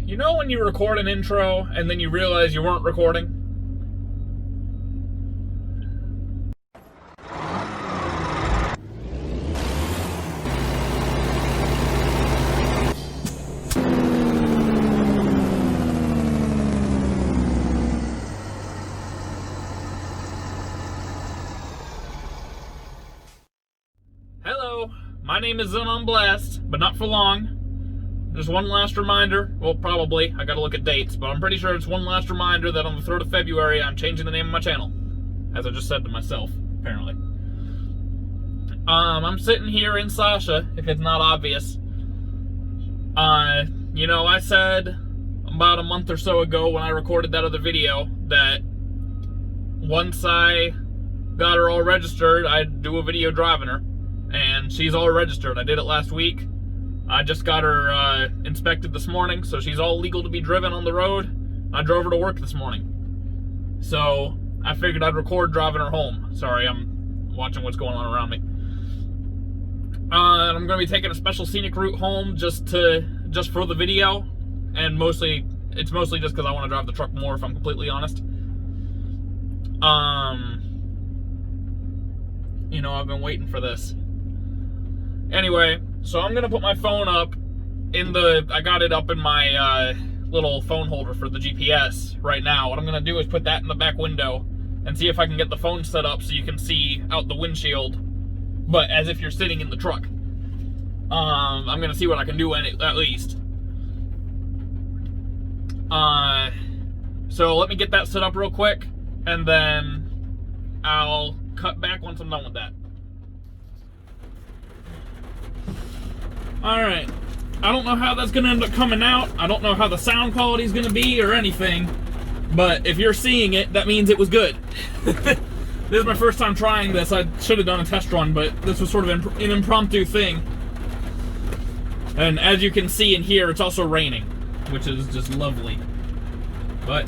You know when you record an intro and then you realize you weren't recording? Hello, my name is Zone on Blast, but not for long. Just one last reminder, well, probably, I gotta look at dates, but I'm pretty sure it's one last reminder that on the 3rd of February, I'm changing the name of my channel. As I just said to myself, apparently. I'm sitting here in Sasha, if it's not obvious. You know, I said about a month or so ago when I recorded that other video that once I got her all registered, I'd do a video driving her. And she's all registered. I did it last week. I just got her inspected this morning, so she's all legal to be driven on the road. I drove her to work this morning. So I figured I'd record driving her home. Sorry, I'm watching what's going on around me. I'm going to be taking a special scenic route home just for the video. And it's mostly just because I want to drive the truck more, if I'm completely honest. You know, I've been waiting for this. Anyway, so I'm gonna put my phone up I got it up in my little phone holder for the GPS right now. What I'm gonna do is put that in the back window and see if I can get the phone set up so you can see out the windshield, but as if you're sitting in the truck. I'm gonna see what I can do at least. So let me get that set up real quick, and then I'll cut back once I'm done with that. Alright, I don't know how that's going to end up coming out. I don't know how the sound quality is going to be or anything, but if you're seeing it, that means it was good. This is my first time trying this. I should have done a test run, but this was sort of an impromptu thing. And as you can see and hear, it's also raining, which is just lovely. But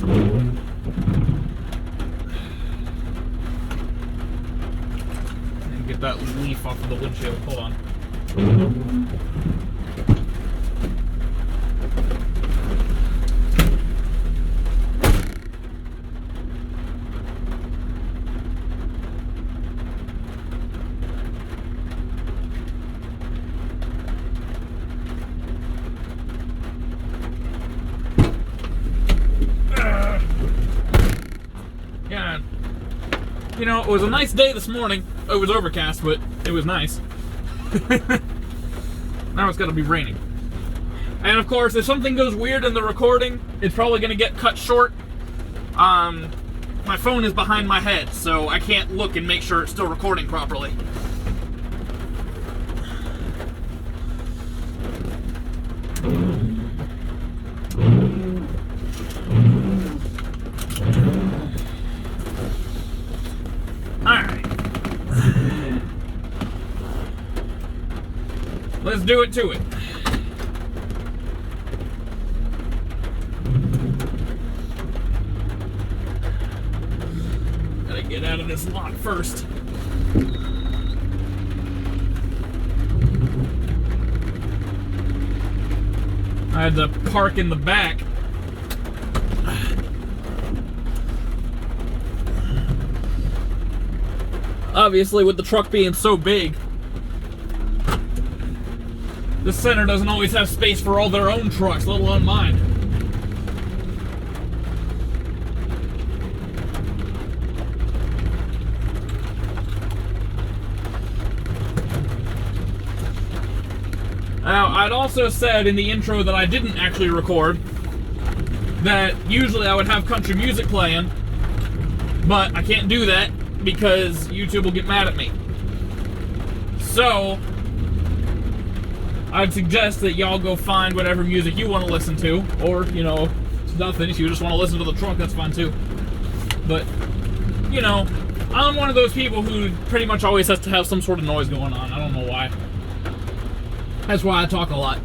get that leaf off of the windshield. Hold on. Yeah. You know, it was a nice day this morning. It was overcast, but it was nice. Now it's gotta be raining. And of course, if something goes weird in the recording, it's probably gonna get cut short. My phone is behind my head, so I can't look and make sure it's still recording properly. Alright. Let's do it to it. Gotta get out of this lot first. I had to park in the back. Obviously, with the truck being so big, the center doesn't always have space for all their own trucks, let alone mine. Now, I'd also said in the intro that I didn't actually record that usually I would have country music playing, but I can't do that because YouTube will get mad at me. So I'd suggest that y'all go find whatever music you want to listen to, or, you know, it's nothing. If you just want to listen to the truck, that's fine too. But, you know, I'm one of those people who pretty much always has to have some sort of noise going on. I don't know why. That's why I talk a lot.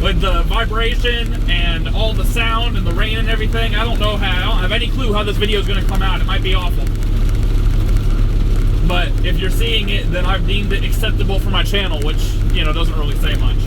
with the vibration and all the sound and the rain and everything, I don't have any clue how this video is going to come out. It might be awful. But if you're seeing it, then I've deemed it acceptable for my channel, which, you know, doesn't really say much.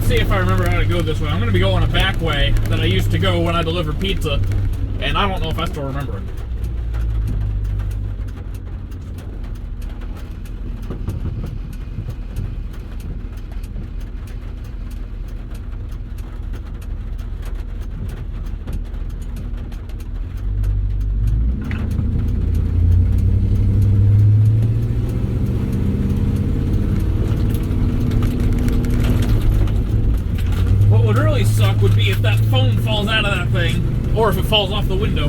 See if I remember how to go this way. I'm going to be going a back way that I used to go when I delivered pizza, and I don't know if I still remember it. Suck would be if that phone falls out of that thing, or if it falls off the window.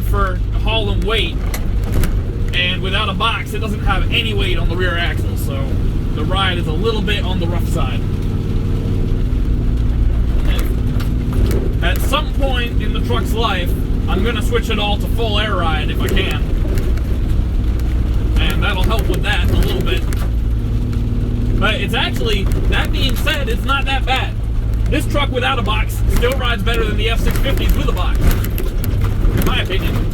For hauling weight, and without a box it doesn't have any weight on the rear axle, so the ride is a little bit on the rough side. At some point in the truck's life, I'm going to switch it all to full air ride if I can, and that'll help with that a little bit. But it's actually, that being said, it's not that bad. This truck without a box still rides better than the F650s with a box, in my opinion.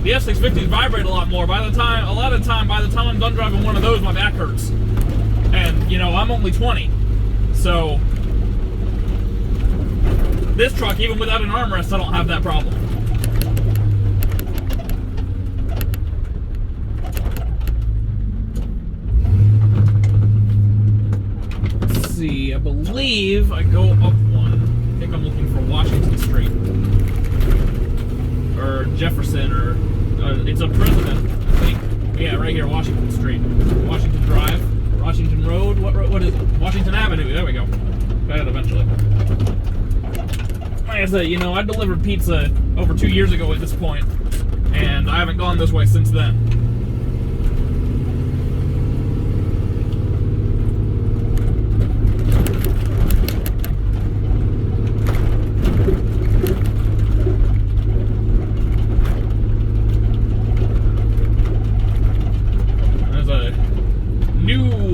The F650s vibrate a lot more. A lot of the time, by the time I'm done driving one of those, my back hurts. And, you know, I'm only 20. So, this truck, even without an armrest, I don't have that problem. Let's see, I believe I go up one. I think I'm looking for Washington Street. Or Jefferson, or it's a President, I think. Yeah, right here, Washington Street. Washington Drive, Washington Road, what is it? Washington Avenue, there we go. Got it eventually. Like I said, you know, I delivered pizza over 2 years ago at this point, and I haven't gone this way since then.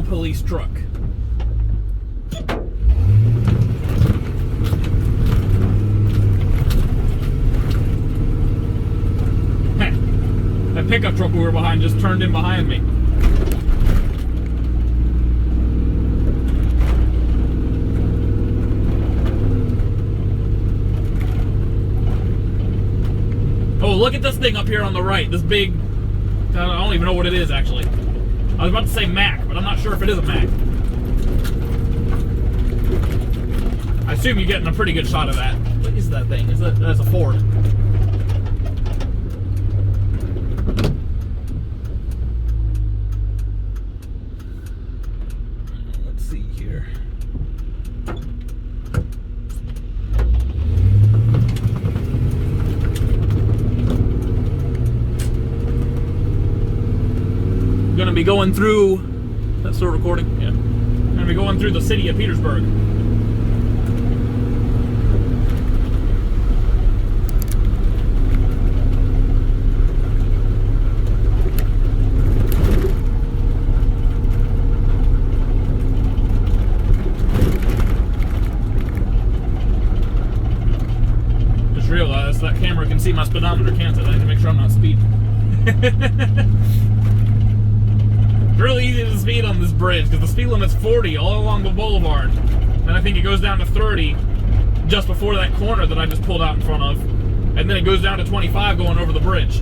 Police truck. That pickup truck we were behind just turned in behind me. Oh, look at this thing up here on the right. This big, I don't even know what it is actually. I was about to say Mac, but I'm not sure if it is a Mac. I assume you're getting a pretty good shot of that. What is that thing? That's a Ford. Let's see here. Going to be going through, that's still recording? Yeah. Going to be going through the city of Petersburg. Just realized that camera can see my speedometer, can't it? I need to make sure I'm not speeding. It's really easy to speed on this bridge because the speed limit's 40 all along the boulevard, and I think it goes down to 30 just before that corner that I just pulled out in front of, and then it goes down to 25 going over the bridge.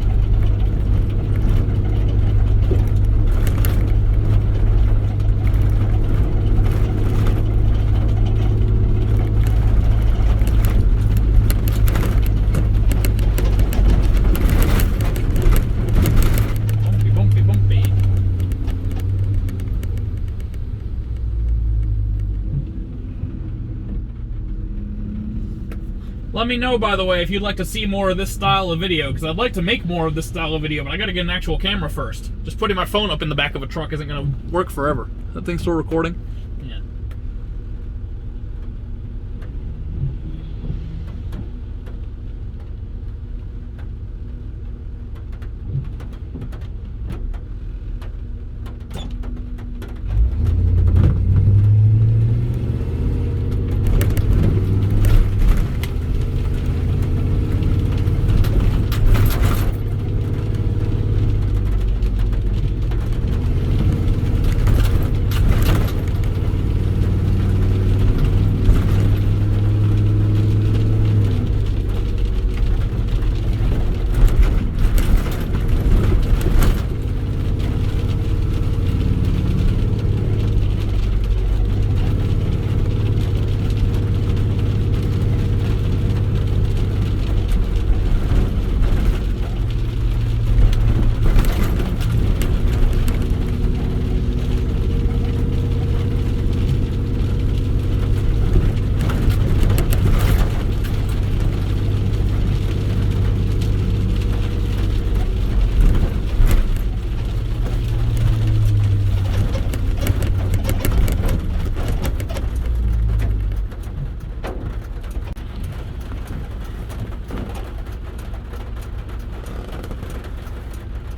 Let me know, by the way, if you'd like to see more of this style of video, because I'd like to make more of this style of video, but I gotta get an actual camera first. Just putting my phone up in the back of a truck isn't gonna work forever. That thing's still recording? Yeah.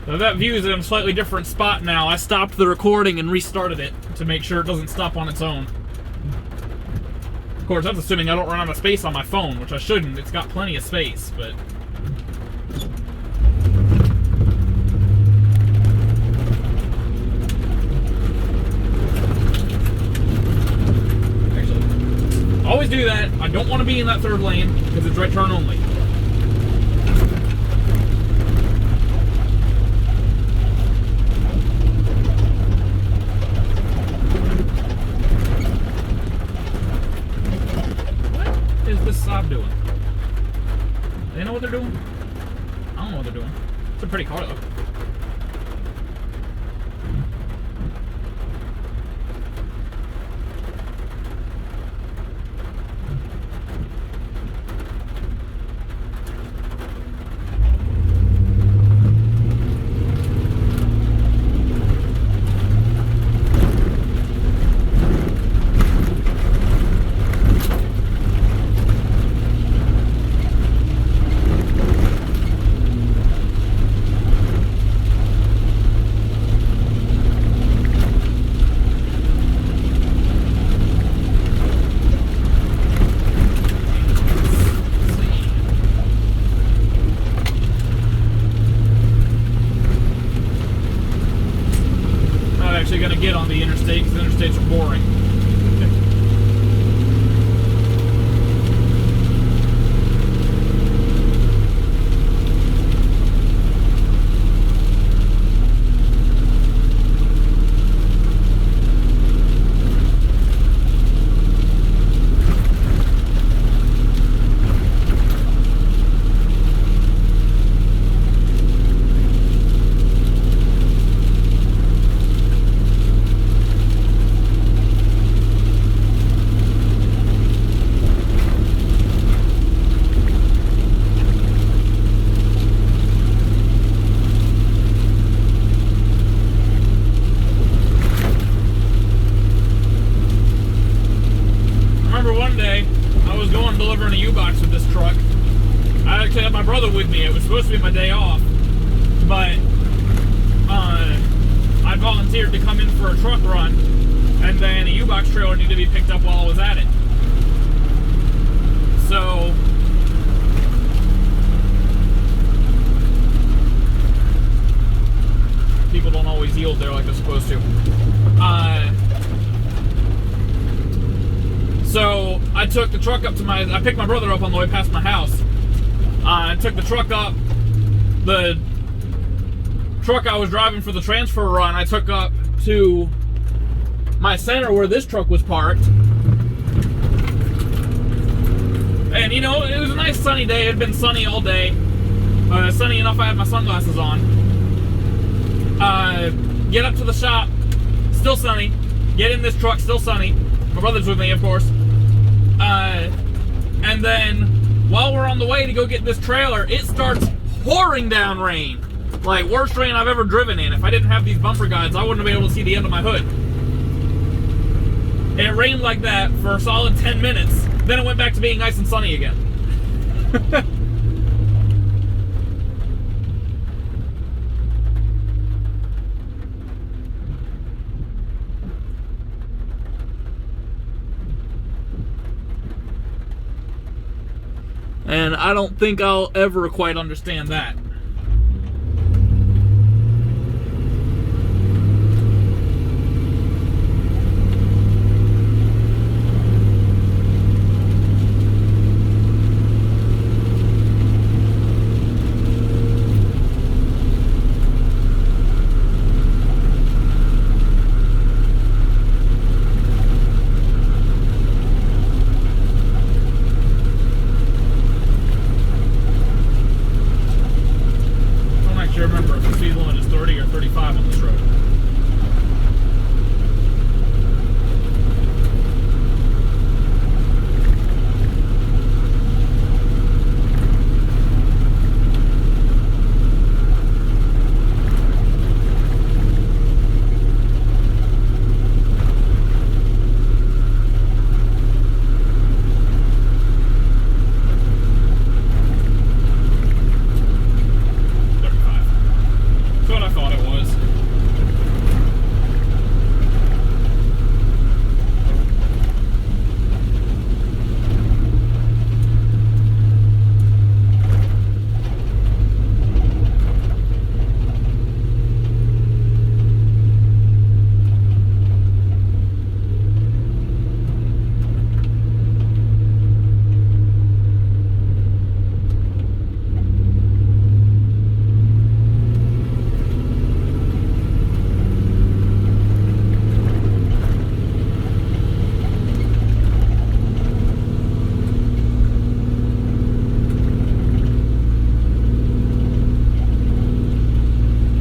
So that view is in a slightly different spot now. I stopped the recording and restarted it to make sure it doesn't stop on its own. Of course, that's assuming I don't run out of space on my phone, which I shouldn't. It's got plenty of space, but... Actually, always do that. I don't want to be in that third lane, because it's right turn only. Saab doing? They know what they're doing? I don't know what they're doing. It's a pretty car though. Going to get on the interstate because the interstates are boring. Delivering a U-Box with this truck. I actually had my brother with me. It was supposed to be my day off, but I volunteered to come in for a truck run, and then a U-Box trailer needed to be picked up while I was at it. So people don't always yield there like they're supposed to. So I took the truck up to I picked my brother up on the way past my house. I took the truck up. The truck I was driving for the transfer run, I took up to my center where this truck was parked. And you know, it was a nice sunny day. It had been sunny all day. Sunny enough I had my sunglasses on. Get up to the shop, still sunny. Get in this truck, still sunny. My brother's with me, of course. And then while we're on the way to go get this trailer, it starts pouring down rain. Like, worst rain I've ever driven in. If I didn't have these bumper guides, I wouldn't have been able to see the end of my hood. It rained like that for a solid 10 minutes. Then it went back to being nice and sunny again. And I don't think I'll ever quite understand that. Remember if the speed limit is 30 or 35 on this road.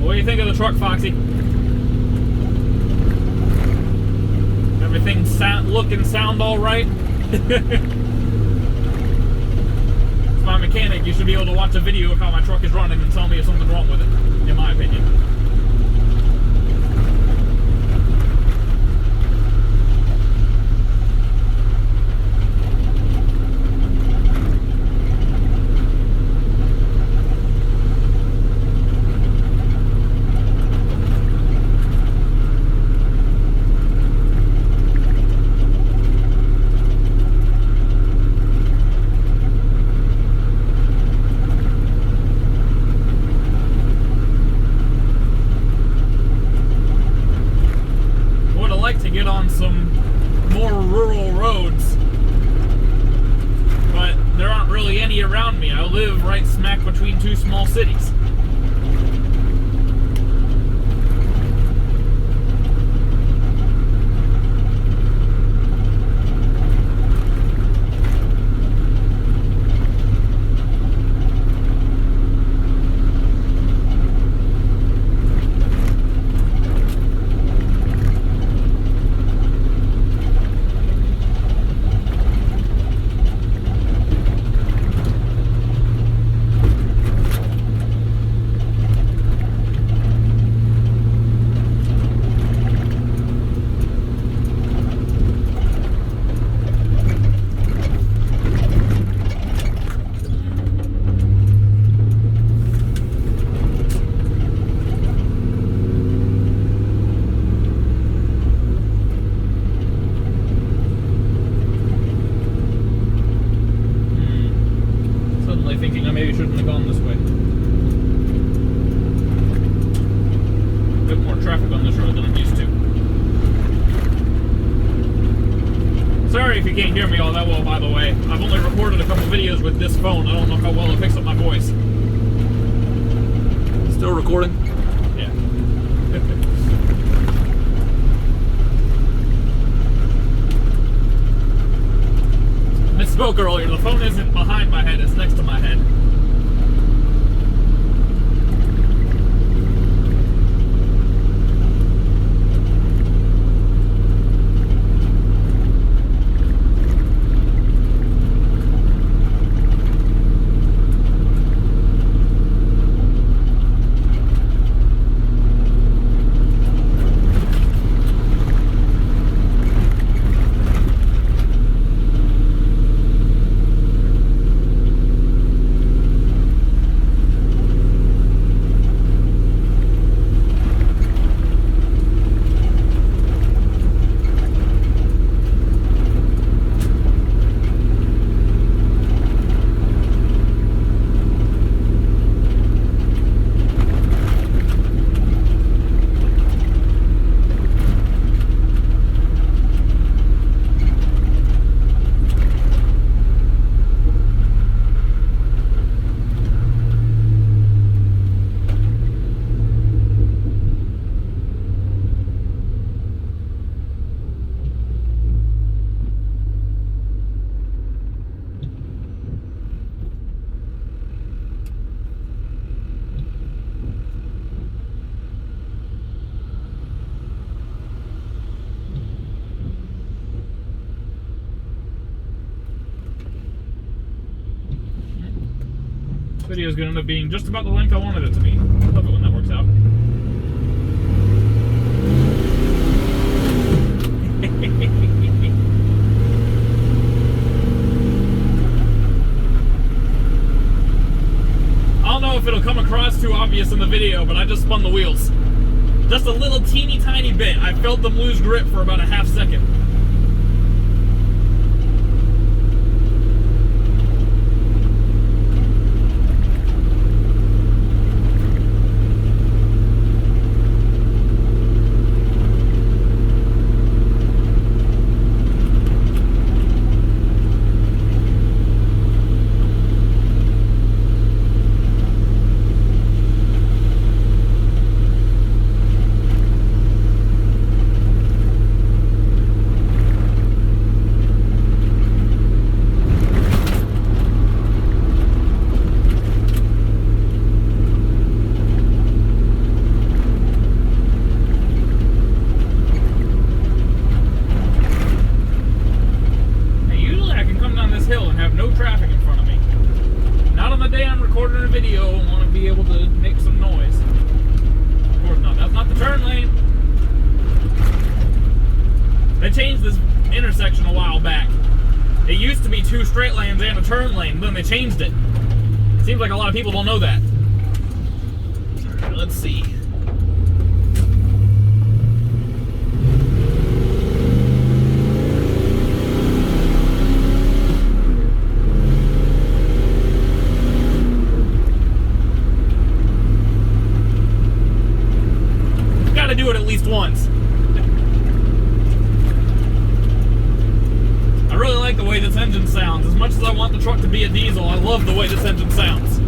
What do you think of the truck, Foxy? Everything look and sound all right? As my mechanic, you should be able to watch a video of how my truck is running and tell me if something's wrong with it, in my opinion. To get on some more rural roads, but there aren't really any around me. I live right smack between two small cities. Thinking I maybe shouldn't have gone this way. A bit more traffic on this road than I'm used to. Sorry if you can't hear me all that well, by the way. I've only recorded a couple videos with this phone. I don't know how well it picks up my voice. Still recording? Yeah. Misspoke earlier. The phone isn't behind my head, it's next to my head. Video is going to end up being just about the length I wanted it to be. I love it when that works out. I don't know if it'll come across too obvious in the video, but I just spun the wheels. Just a little teeny tiny bit. I felt them lose grip for about a half second. Intersection a while back. It used to be 2 straight lanes and a turn lane, then they changed it. Seems like a lot of people don't know that. Alright, let's see. Gotta do it at least once. I really like the way this engine sounds. As much as I want the truck to be a diesel, I love the way this engine sounds.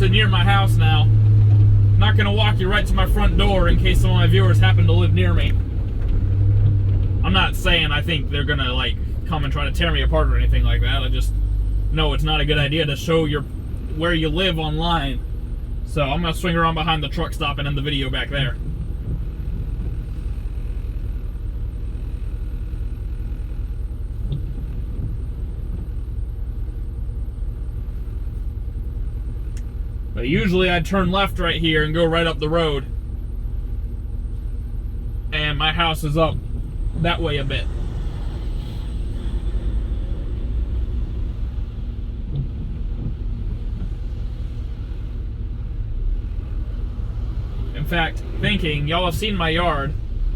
Near my house now. I'm not gonna walk you right to my front door in case some of my viewers happen to live near me. I'm not saying I think they're gonna like come and try to tear me apart or anything like that. I just know it's not a good idea to show where you live online. So I'm gonna swing around behind the truck stop and end the video back there. But usually I'd turn left right here and go right up the road. And my house is up that way a bit. In fact, thinking, y'all have seen my yard.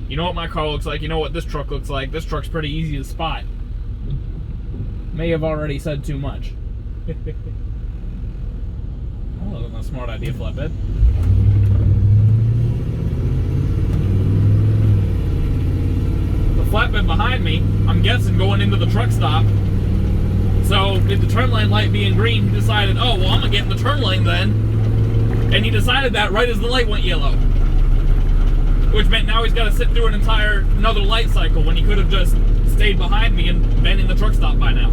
You know what my car looks like, you know what this truck looks like. This truck's pretty easy to spot. May have already said too much. Oh, that's a smart idea, flatbed. The flatbed behind me, I'm guessing going into the truck stop. So, with the turn lane light being green, he decided, oh, well, I'm gonna get in the turn lane then. And he decided that right as the light went yellow. Which meant now he's got to sit through another light cycle when he could have just stayed behind me and been in the truck stop by now.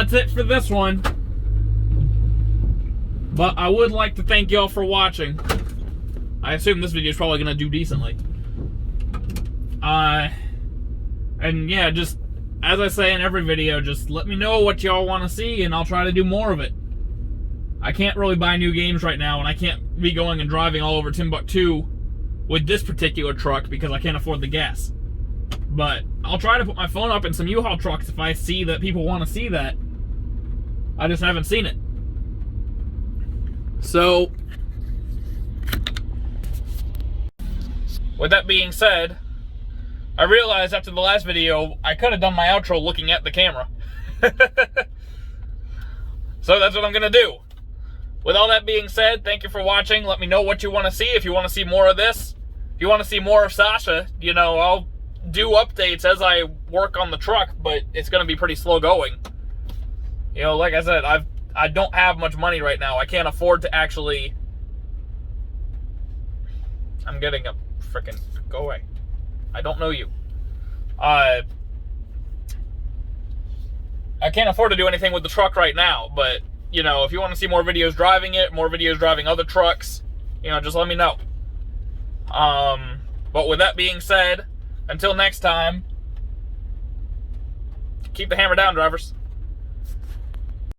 that's it for this one. But I would like to thank y'all for watching. I assume this video is probably going to do decently. And yeah, just as I say in every video, just let me know what y'all want to see and I'll try to do more of it. I can't really buy new games right now, and I can't be going and driving all over Timbuktu with this particular truck because I can't afford the gas. But I'll try to put my phone up in some U-Haul trucks if I see that people want to see that. I just haven't seen it. So, with that being said, I realized after the last video, I could have done my outro looking at the camera. So that's what I'm going to do. With all that being said, thank you for watching. Let me know what you want to see. If you want to see more of this, if you want to see more of Sasha, you know, I'll do updates as I work on the truck, but it's going to be pretty slow going. You know, like I said, I don't have much money right now. I can't afford to actually... I'm getting a freaking... Go away. I don't know you. I can't afford to do anything with the truck right now, but, you know, if you want to see more videos driving it, more videos driving other trucks, you know, just let me know. But with that being said, until next time, keep the hammer down, drivers.